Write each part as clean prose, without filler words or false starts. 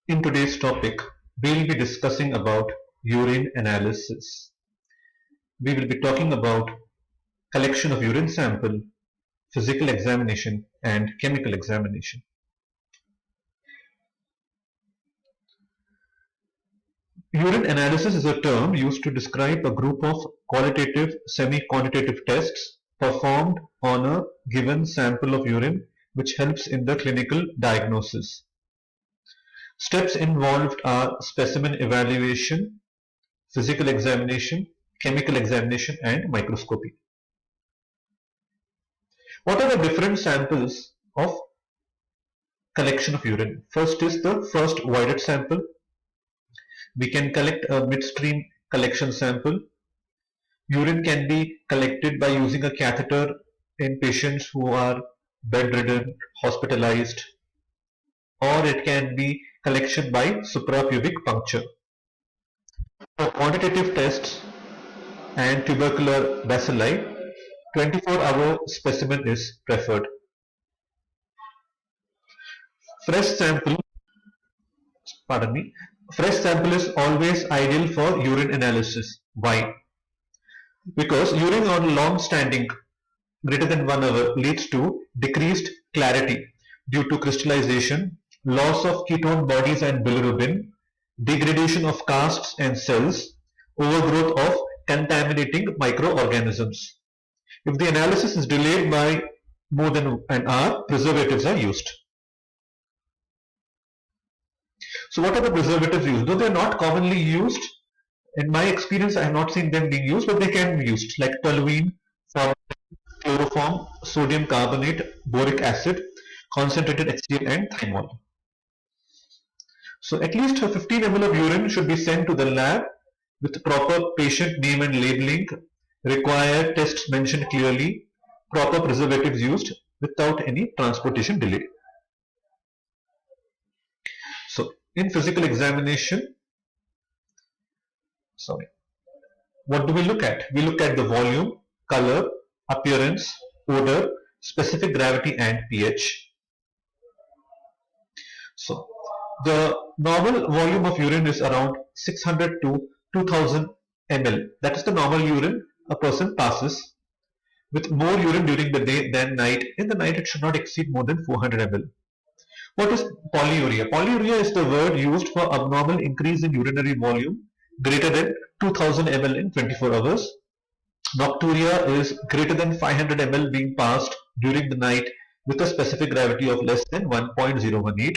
In today's topic, we will be discussing about urine analysis. We will be talking about collection of urine sample, physical examination, and chemical examination. Urine analysis is a term used to describe a group of qualitative, semi-quantitative tests performed on a given sample of urine which helps in the clinical diagnosis. Steps involved are specimen evaluation, physical examination, chemical examination, and microscopy. What are the different samples of collection of urine? First is the first voided sample. We can collect a midstream collection sample. Urine can be collected by using a catheter in patients who are bedridden, hospitalized, or it can be collection by suprapubic puncture. For quantitative tests and tubercular bacilli, 24-hour specimen is preferred. Fresh sample is always ideal for urine analysis. Why? Because urine on long standing greater than 1 hour leads to decreased clarity due to crystallization, loss of ketone bodies and bilirubin, degradation of casts and cells, overgrowth of contaminating microorganisms. If the analysis is delayed by more than an hour, preservatives are used. So what are the preservatives used? Though they are not commonly used, in my experience I have not seen them being used, but they can be used, like toluene, chloroform, sodium carbonate, boric acid, concentrated HCl, and thymol. So at least 15 ml of urine should be sent to the lab with proper patient name and labeling, required tests mentioned clearly, proper preservatives used without any transportation delay. So in physical examination, what do we look at? We look at the volume, color, appearance, odor, specific gravity, and pH. So the normal volume of urine is around 600 to 2000 ml. That is the normal urine a person passes. With more urine during the day than night, in the night it should not exceed more than 400 ml. What is polyuria? Polyuria is the word used for abnormal increase in urinary volume greater than 2000 ml in 24 hours. Nocturia is greater than 500 ml being passed during the night with a specific gravity of less than 1.018.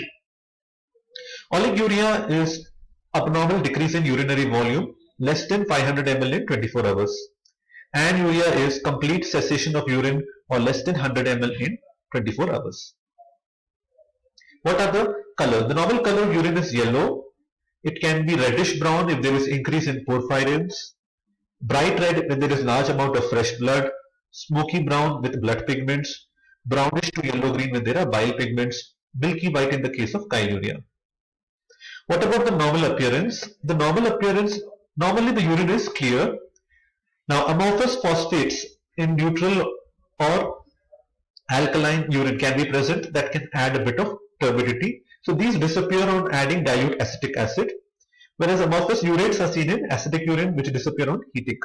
Oliguria is abnormal decrease in urinary volume less than 500 ml in 24 hours. Anuria is complete cessation of urine or less than 100 ml in 24 hours. What are the colors? The normal color of urine is yellow. It can be reddish brown if there is increase in porphyrins, bright red when there is large amount of fresh blood, smoky brown with blood pigments, brownish to yellow green when there are bile pigments, milky white in the case of chyluria. What about the normal appearance? The normal appearance, normally the urine is clear. Now amorphous phosphates in neutral or alkaline urine can be present that can add a bit of turbidity. So these disappear on adding dilute acetic acid, whereas amorphous urates are seen in acidic urine which disappear on heating.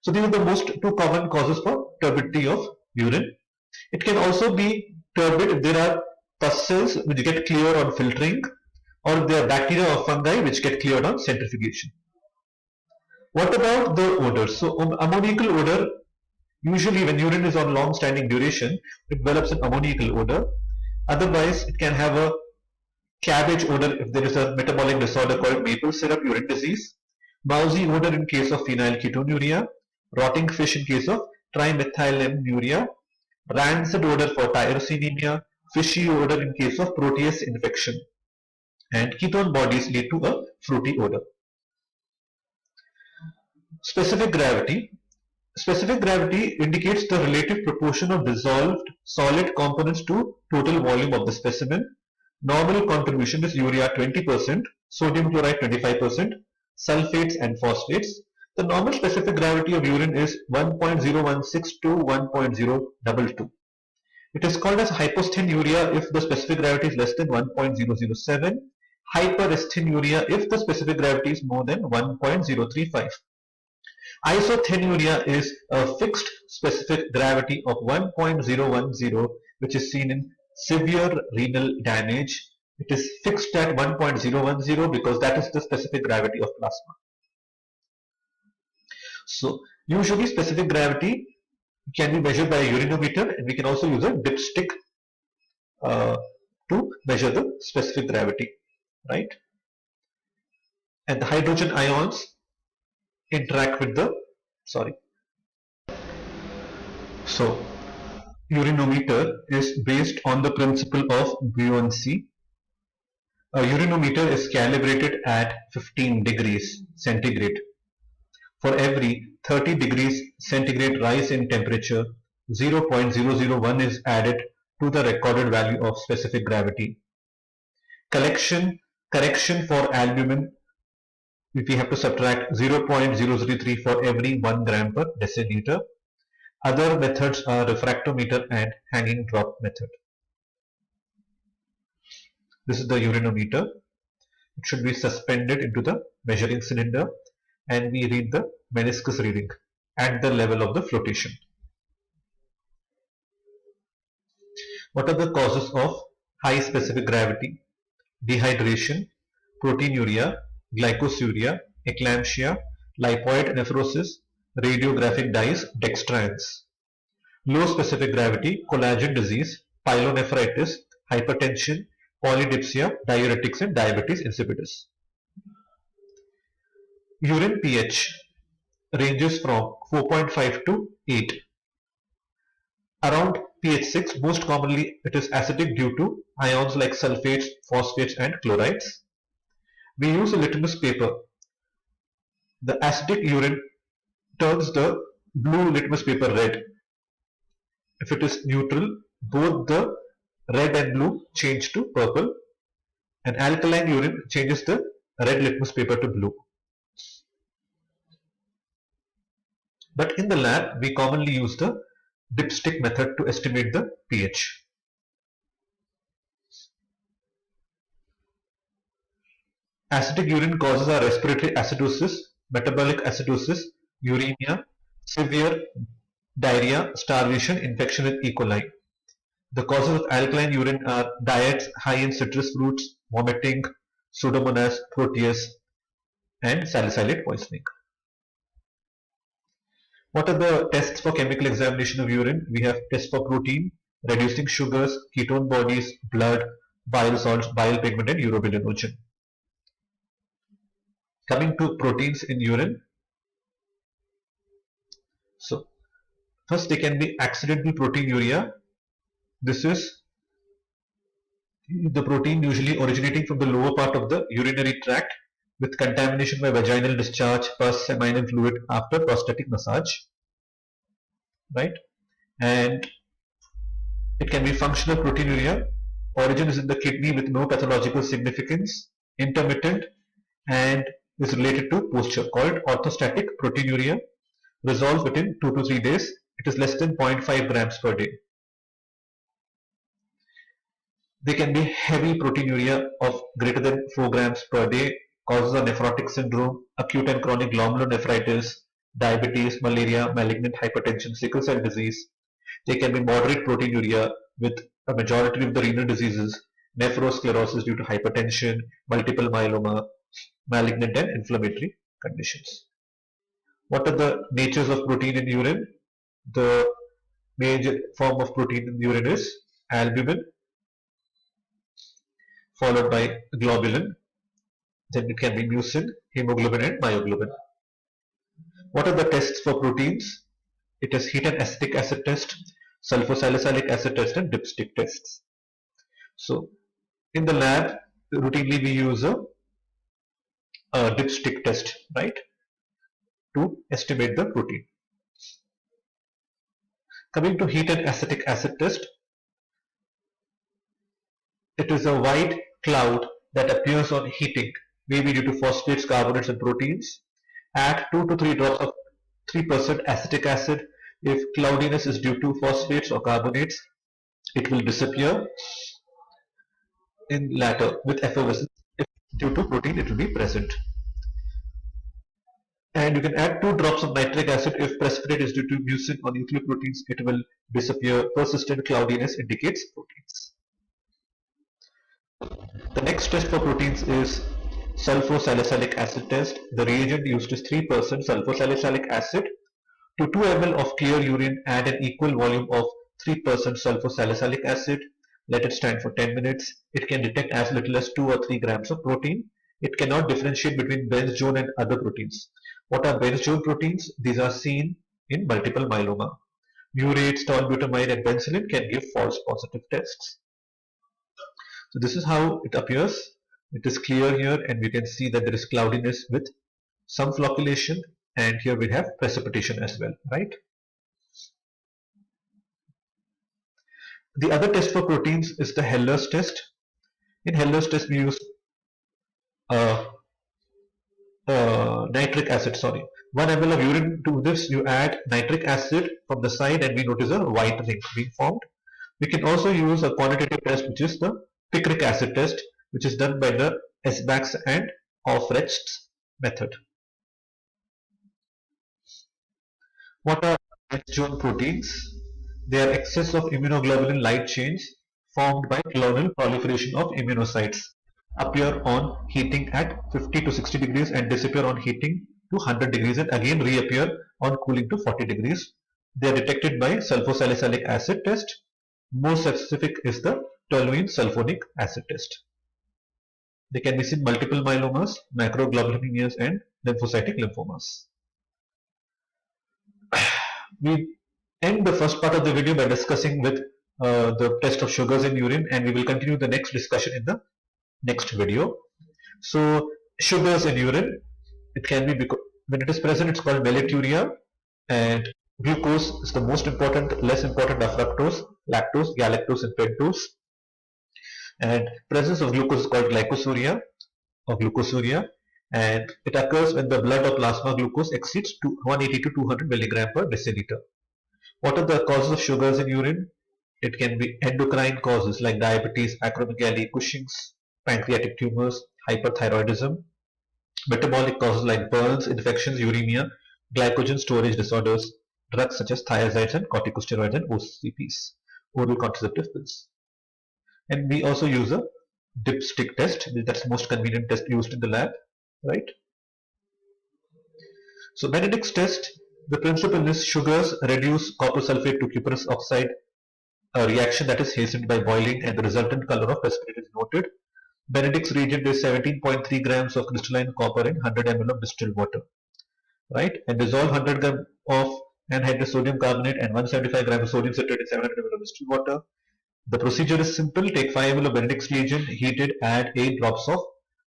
So these are the most two common causes for turbidity of urine. It can also be turbid if there are pus cells which get clear on filtering, or if there are bacteria or fungi which get cleared on centrifugation. What about the odors? So ammoniacal odor, usually when urine is on long standing duration, it develops an ammoniacal odor. Otherwise, it can have a cabbage odor if there is a metabolic disorder called maple syrup urine disease, mousy odor in case of phenylketonuria, rotting fish in case of trimethylamnuria, rancid odor for tyrosinemia, fishy odor in case of protease infection, and ketone bodies lead to a fruity odor. Specific gravity. Specific gravity indicates the relative proportion of dissolved solid components to total volume of the specimen. Normal contribution is urea 20%, sodium chloride 25%, sulfates and phosphates. The normal specific gravity of urine is 1.016 to 1.022. It is called as hypostenuria if the specific gravity is less than 1.007, hyperestynuria if the specific gravity is more than 1.035. Isothenuria is a fixed specific gravity of 1.010, which is seen in severe renal damage. It is fixed at 1.010 because that is the specific gravity of plasma. So usually specific gravity can be measured by a urinometer, and we can also use a dipstick to measure the specific gravity, right? And the hydrogen ions interact with the, so urinometer is based on the principle of buoyancy. A urinometer is calibrated at 15 degrees centigrade. For every 30 degrees centigrade rise in temperature, 0.001 is added to the recorded value of specific gravity. Correction for albumin, if we have to subtract 0.003 for every 1 gram per deciliter. Other methods are refractometer and hanging drop method. This is the urinometer. It should be suspended into the measuring cylinder, and we read the meniscus reading at the level of the flotation. What are the causes of high specific gravity? Dehydration, proteinuria, glycosuria, eclampsia, lipoid nephrosis, radiographic dyes, dextrans. Low specific gravity, collagen disease, pyelonephritis, hypertension, polydipsia, diuretics, and diabetes insipidus. Urine pH ranges from 4.5 to 8. Around pH 6, most commonly it is acidic due to ions like sulfates, phosphates, and chlorides. We use a litmus paper. The acidic urine turns the blue litmus paper red. If it is neutral, both the red and blue change to purple, and alkaline urine changes the red litmus paper to blue. But in the lab, we commonly use the dipstick method to estimate the pH. Acidic urine causes our respiratory acidosis, metabolic acidosis, uremia, severe diarrhea, starvation, infection with E. coli. The causes of alkaline urine are diets high in citrus fruits, vomiting, Pseudomonas, Proteus, and salicylate poisoning. What are the tests for chemical examination of urine? We have tests for protein, reducing sugars, ketone bodies, blood, bile salts, bile pigment, and urobilinogen. Coming to proteins in urine. So, first there can be accidental proteinuria. This is the protein usually originating from the lower part of the urinary tract with contamination by vaginal discharge, pus, seminal fluid after prostatic massage, right? And it can be functional proteinuria. Origin is in the kidney with no pathological significance, intermittent, and is related to posture, called orthostatic proteinuria. Resolves within 2 to 3 days. It is less than 0.5 grams per day. There can be heavy proteinuria of greater than 4 grams per day, causes of nephrotic syndrome, acute and chronic glomerulonephritis, diabetes, malaria, malignant hypertension, sickle cell disease. There can be moderate proteinuria with a majority of the renal diseases, nephrosclerosis due to hypertension, multiple myeloma, malignant and inflammatory conditions. What are the natures of protein in urine? The major form of protein in urine is albumin, followed by globulin. Then it can be mucin, hemoglobin, and myoglobin. What are the tests for proteins? It is heat and acetic acid test, sulfosalicylic acid test, and dipstick tests. So, in the lab, routinely we use a dipstick test, right, to estimate the protein. Coming to heat and acetic acid test, it is a white cloud that appears on heating, maybe due to phosphates, carbonates, and proteins. Add 2 to 3 drops of 3% acetic acid. If cloudiness is due to phosphates or carbonates, it will disappear in latter with effervescence. If due to protein it will be present. And you can add 2 drops of nitric acid if precipitate is due to mucin or nucleoproteins, it will disappear. Persistent cloudiness indicates proteins. The next test for proteins is sulfosalicylic acid test. The reagent used is 3% sulfosalicylic acid. To 2 ml of clear urine, add an equal volume of 3% sulfosalicylic acid. Let it stand for 10 minutes. It can detect as little as 2 or 3 grams of protein. It cannot differentiate between Bence-Jones and other proteins. What are Bence-Jones proteins? These are seen in multiple myeloma. Murate, tolbutamide and penicillin can give false positive tests. So this is how it appears. It is clear here and we can see that there is cloudiness with some flocculation, and here we have precipitation as well, right? The other test for proteins is the Heller's test. In Heller's test we use nitric acid, 1 ml of urine. To this you add nitric acid from the side and we notice a white ring being formed. We can also use a quantitative test which is the picric acid test, which is done by the Esbach's and Aufrecht's method. What are Bence-Jones proteins? They are excess of immunoglobulin light chains formed by clonal proliferation of immunocytes. Appear on heating at 50 to 60 degrees and disappear on heating to 100 degrees and again reappear on cooling to 40 degrees. They are detected by sulfosalicylic acid test. More specific is the toluene sulfonic acid test. They can be seen in multiple myelomas, macroglobulinias and lymphocytic lymphomas. We end the first part of the video by discussing with the test of sugars in urine, and we will continue the next discussion in the next video. So sugars in urine, it can be, when it is present it's called melituria, and glucose is the most important. Less important are fructose, lactose, galactose and pentose. And presence of glucose is called glycosuria or glucosuria, and it occurs when the blood or plasma glucose exceeds 180 to 200 milligram per deciliter. What are the causes of sugars in urine? It can be endocrine causes like diabetes, acromegaly, Cushing's, pancreatic tumors, hyperthyroidism. Metabolic causes like burns, infections, uremia, glycogen storage disorders, drugs such as thiazides and corticosteroids and OCPs, oral contraceptive pills. And we also use a dipstick test. That's the most convenient test used in the lab, right? So Benedict's test, the principle is sugars reduce copper sulfate to cuprous oxide, a reaction that is hastened by boiling, and the resultant color of precipitate is noted. Benedict's reagent is 17.3 grams of crystalline copper in 100 ml of distilled water, right? And dissolve 100 grams of anhydrous sodium carbonate and 175 grams of sodium citrate in 700 ml of distilled water. The procedure is simple. Take 5 ml of Benedict's reagent, heat it, add 8 drops of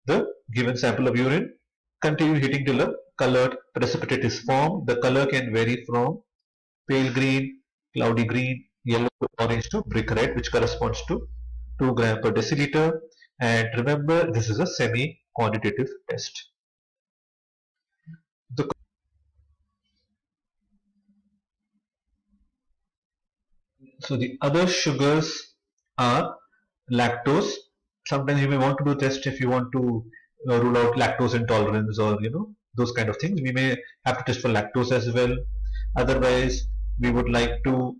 the given sample of urine. Continue heating till a colored precipitate is formed. The color can vary from pale green, cloudy green, yellow, orange to brick red, which corresponds to 2 grams per deciliter. And remember, this is a semi-quantitative test. So the other sugars are lactose. Sometimes you may want to do test if you want to rule out lactose intolerance or those kind of things. We may have to test for lactose as well. Otherwise, we would like to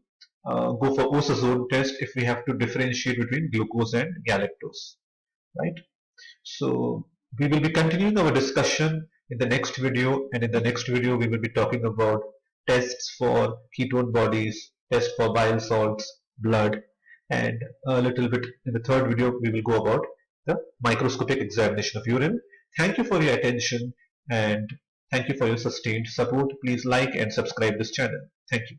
go for osazole test if we have to differentiate between glucose and galactose, right? So we will be continuing our discussion in the next video, and in the next video we will be talking about tests for ketone bodies, tests for bile salts, blood, and a little bit in the third video we will go about the microscopic examination of urine. Thank you for your attention and thank you for your sustained support. Please like and subscribe this channel. Thank you.